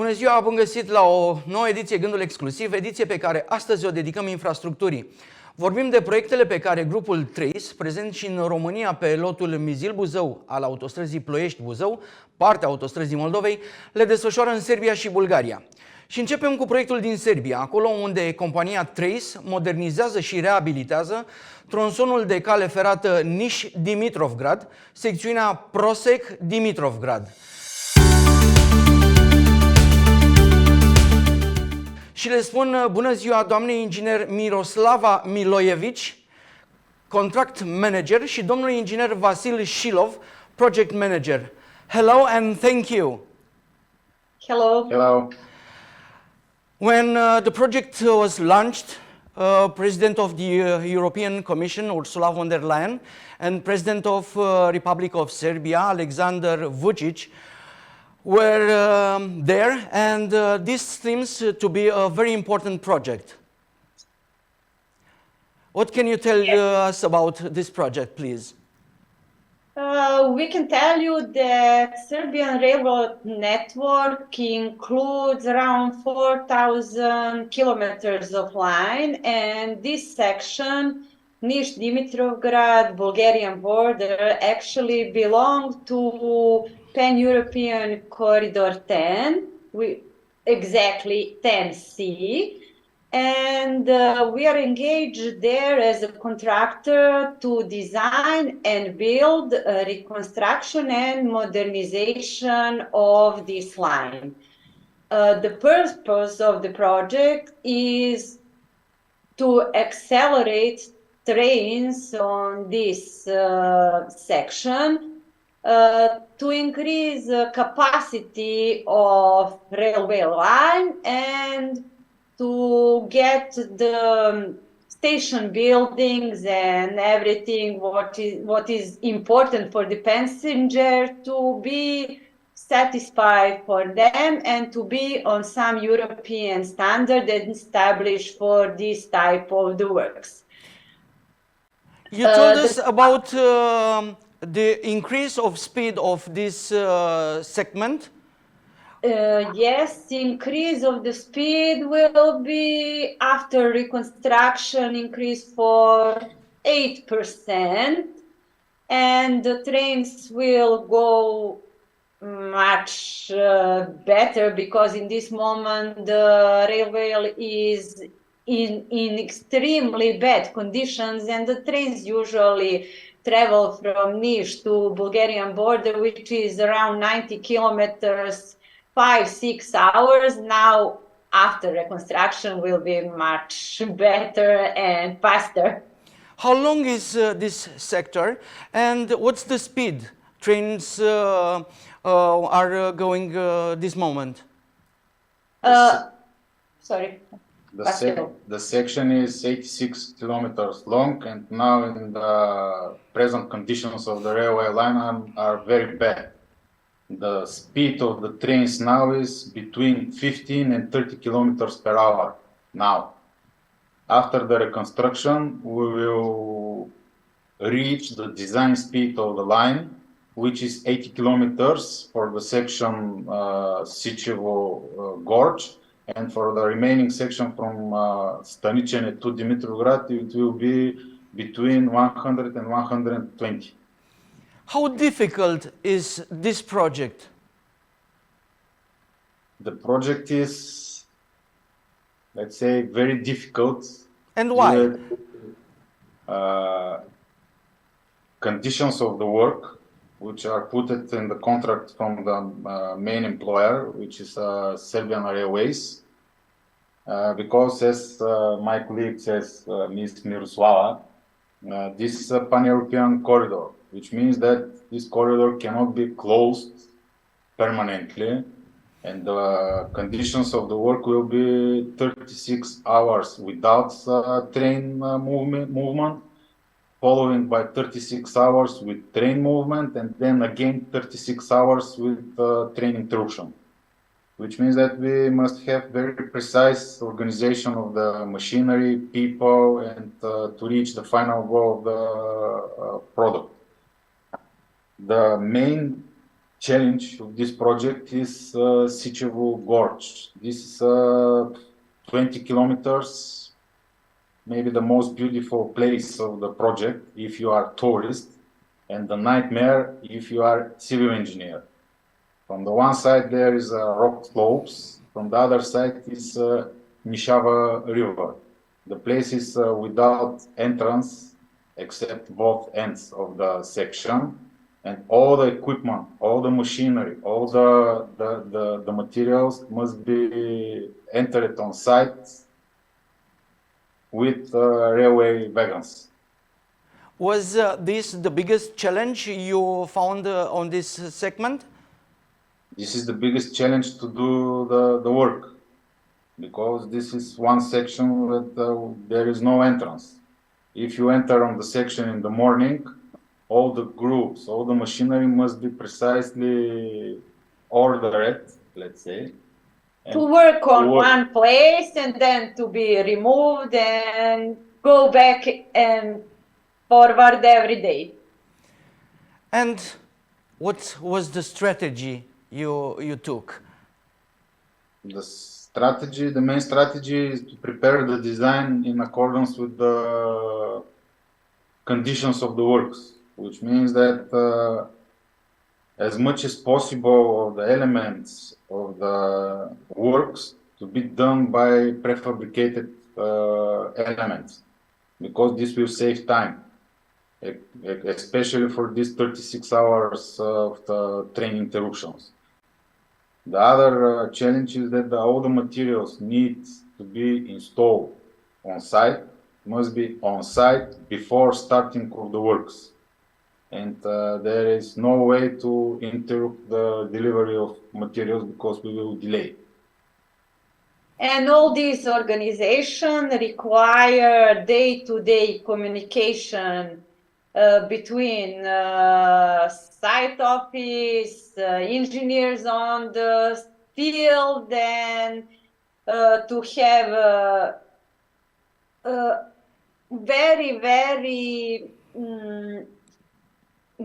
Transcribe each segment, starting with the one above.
Bună ziua, bun găsit la o nouă ediție Gândul Exclusiv, ediție pe care astăzi o dedicăm infrastructurii. Vorbim de proiectele pe care grupul trei, prezent și în România pe lotul Mizil-Buzău al Autostrăzii Ploiești-Buzău, parte Autostrăzii Moldovei, le desfășoară în Serbia și Bulgaria. Și începem cu proiectul din Serbia, acolo unde compania trei modernizează și reabilitează tronsonul de cale ferată Niș-Dimitrovgrad, secțiunea Prosek-Dimitrovgrad. Și le spun bună ziua doamnei inginer Miroslava Milojevici, contract manager, și domnului inginer Vasil Shilov, project manager. Hello and thank you. Hello. Hello. When the project was launched, President of the European Commission, Ursula von der Leyen, and President of Republic of Serbia, Alexander Vučić, were there, and this seems to be a very important project. What can you tell us about this project, please? We can tell you that Serbian railroad network includes around 4,000 kilometers of line, and this section, Niș-Dimitrovgrad, Bulgarian border, actually belongs to Pan-European Corridor 10, exactly 10C, and we are engaged there as a contractor to design and build a reconstruction and modernization of this line. The purpose of the project is to accelerate trains on this section, to increase capacity of railway line, and to get the station buildings and everything what is important for the passenger to be satisfied for them and to be on some European standard established for this type of the works. You told us about the increase of speed of this segment. Yes, increase of the speed will be after reconstruction increase for 8%, and the trains will go much better because in this moment the railway is in extremely bad conditions, and the trains usually travel from Niš to Bulgarian border, which is around 90 kilometers, 5-6 hours. Now, after reconstruction, will be much better and faster. How long is this sector, and what's the speed trains are going this moment? Sorry. The section is 86 kilometers long, and now in the present conditions of the railway line are very bad. The speed of the trains now is between 15 and 30 kilometers per hour now. After the reconstruction, we will reach the design speed of the line, which is 80 kilometers for the section Sicevo Gorge, and for the remaining section from Staničene to Dimitrovgrad, it will be between 100 and 120. How difficult is this project? The project is, let's say, very difficult. And why? Conditions of the work, which are put in the contract from the main employer, which is Serbian Railways. Because, as my colleague says, Ms. Miroslava, this is a pan-European corridor, which means that this corridor cannot be closed permanently, and the conditions of the work will be 36 hours without train movement, following by 36 hours with train movement, and then again 36 hours with train interruption, which means that we must have very precise organization of the machinery, people, and to reach the final goal of the product. The main challenge of this project is Sicevu Gorge. This is 20 kilometers, maybe the most beautiful place of the project if you are tourist, and the nightmare if you are civil engineer. From the one side there is rock slopes, from the other side is Nișava River. The place is without entrance except both ends of the section, and all the equipment, all the machinery, all the materials must be entered on site with railway wagons. Was this the biggest challenge you found on this segment? This is the biggest challenge to do the work, because this is one section that there is no entrance. If you enter on the section in the morning, all the groups, all the machinery must be precisely ordered, let's say. To work on one place and then to be removed and go back and forward every day. And what was the strategy you took? The main strategy is to prepare the design in accordance with the conditions of the works, which means that as much as possible of the elements of the works to be done by prefabricated elements, because this will save time, especially for these 36 hours of the train interruptions. The other challenge is that all the materials need to be installed on site, must be on site before starting of the works. And there is no way to interrupt the delivery of materials because we will delay. And all these organizations require day-to-day communication between site office, engineers on the field, and to have very, very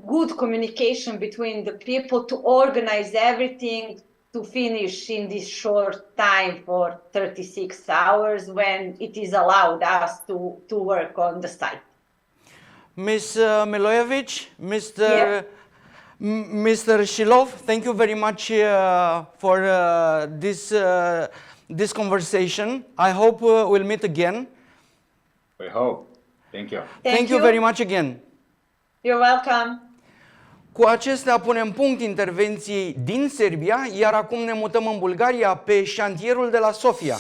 good communication between the people to organize everything to finish in this short time for 36 hours when it is allowed us to work on the site. Ms. Milojevic, Mr. Shilov, thank you very much for this conversation. I hope we'll meet again. We hope. Thank you. Thank you very much again. You're welcome. Cu acestea punem punct intervenției din Serbia, iar acum ne mutăm în Bulgaria pe șantierul de la Sofia.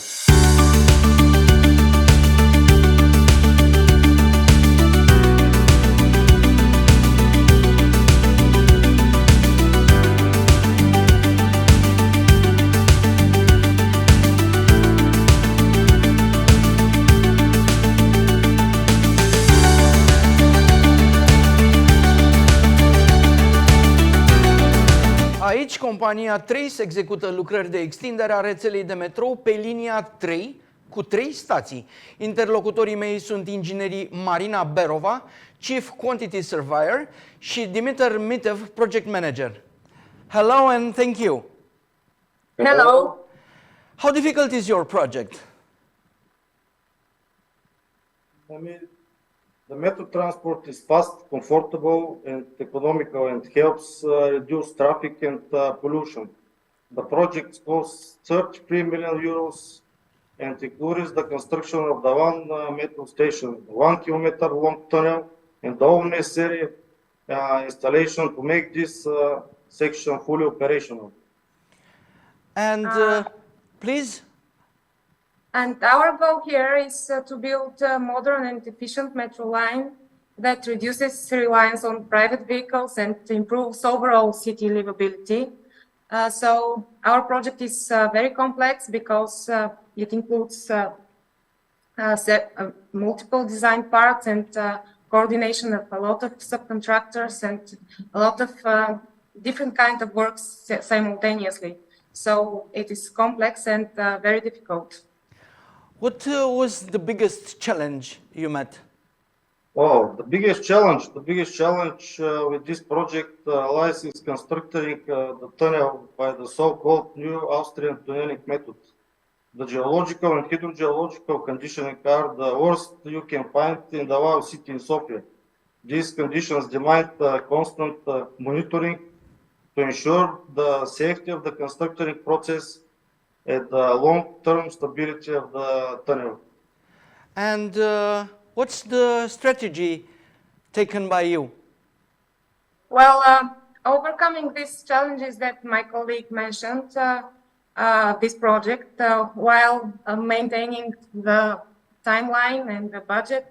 Aici, compania Trei execută lucrări de extindere a rețelei de metrou pe linia 3, cu 3 stații. Interlocutorii mei sunt inginerii Marina Berova, Chief Quantity Surveyor, și Dimitar Mitev, Project Manager. Hello and thank you. Hello. How difficult is your project? The method transport is fast, comfortable, and economical, and helps reduce traffic and pollution. The project costs 33 million euros and includes the construction of the one metro station, 1 kilometer long tunnel, and all necessary installation to make this section fully operational. And please. And our goal here is to build a modern and efficient metro line that reduces reliance on private vehicles and improves overall city livability. So our project is very complex because it includes multiple design parts and coordination of a lot of subcontractors and a lot of different kinds of works simultaneously. So it is complex and very difficult. What was the biggest challenge you met? Oh, the biggest challenge with this project lies in constructing the tunnel by the so-called new Austrian tunneling method. The geological and hydrogeological conditions are the worst you can find in the whole city in Sofia. These conditions demand constant monitoring to ensure the safety of the constructing process and the long-term stability of the tunnel. And what's the strategy taken by you? Well, overcoming these challenges that my colleague mentioned, this project, while maintaining the timeline and the budget,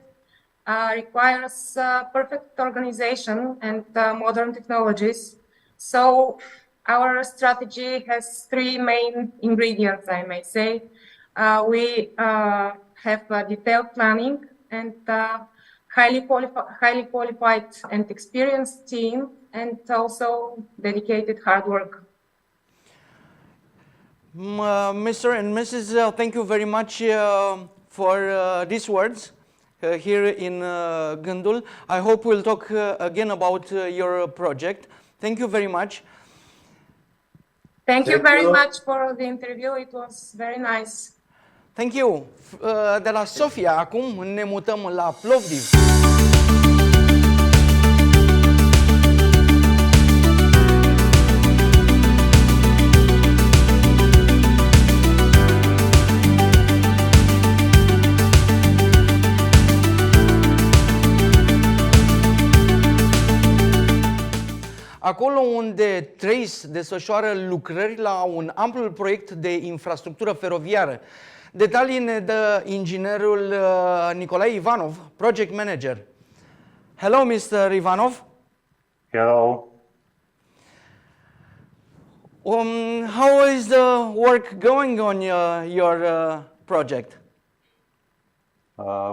requires perfect organization and modern technologies. So our strategy has three main ingredients, I may say. We have a detailed planning and highly qualified and experienced team, and also dedicated hard work. Mr. and Mrs., thank you very much for these words here in Gândul. I hope we'll talk again about your project. Thank you very much. Thank you very much for the interview. It was very nice. Thank you. De la Sofia acum ne mutăm la Plovdiv. Acolo unde trei desfășoară lucrări la un amplu proiect de infrastructură feroviară. Detalii ne dă inginerul Nicolae Ivanov, project manager. Hello, Mr. Ivanov. Hello. How is the work going on your project?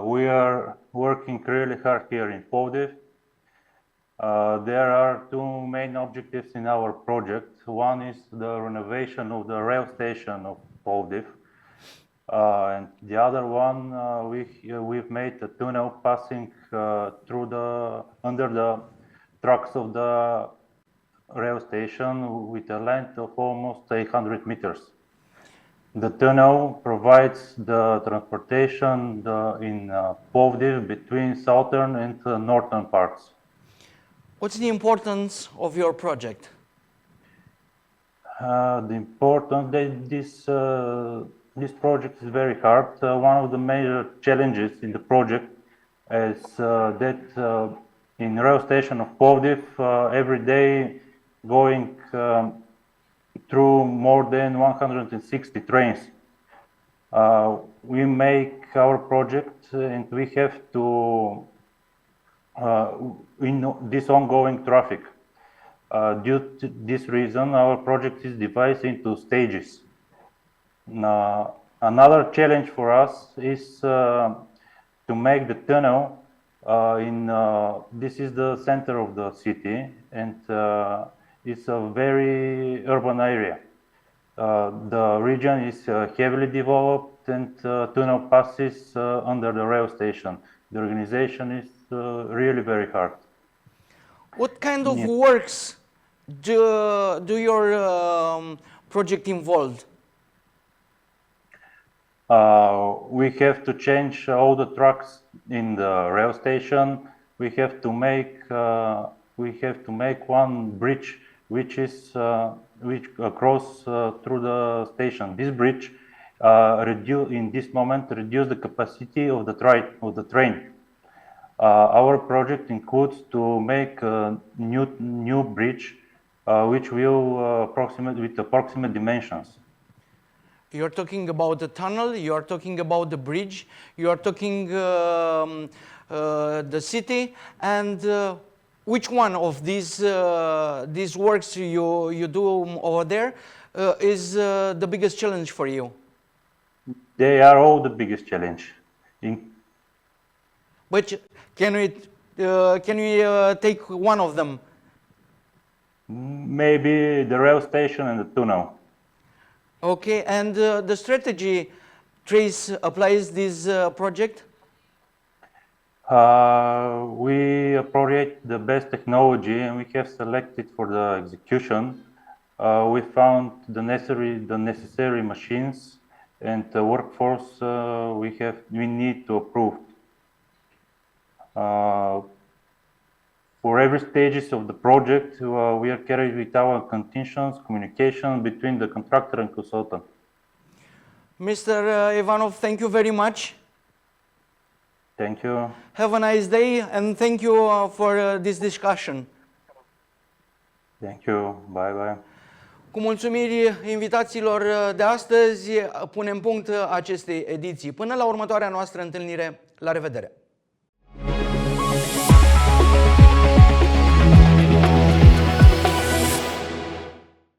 We are working really hard here in Plovdiv. There are two main objectives in our project. One is the renovation of the rail station of Plovdiv. And the other one, we've made a tunnel passing under the tracks of the rail station with a length of almost 800 meters. The tunnel provides the transportation in Plovdiv between southern and northern parts. What's the importance of your project? The importance that this project is very hard. One of the major challenges in the project is that in rail station of Plovdiv, every day going through more than 160 trains. We make our project and we have to in this ongoing traffic. Due to this reason, our project is divided into stages. Another challenge for us is to make the tunnel this is the center of the city, and it's a very urban area. The region is heavily developed, and tunnel passes under the rail station. The organization is really very hard. What kind of works do your project involve? We have to change all the tracks in the rail station. We have to make one bridge which across through the station. This bridge in this moment reduce the capacity of the train. Our project includes to make a new bridge which will approximate with approximate dimensions. You're talking about the tunnel, you're talking about the bridge, you're talking the city, and which one of these works you do over there is the biggest challenge for you? They are all the biggest challenge. But can we take one of them? Maybe the rail station and the tunnel. Okay, and the strategy Trace applies this project? We appropriate the best technology and we have selected for the execution. We found the necessary machines and the workforce we need to approve. For every stages of the project, we are carried with our conditions, communication between the contractor and consultant. Mr. Ivanov, thank you very much. Thank you. Have a nice day and thank you for this discussion. Thank you. Bye bye. Cu mulțumiri invitațiilor de astăzi, punem punct acestei ediții. Până la următoarea noastră întâlnire, la revedere!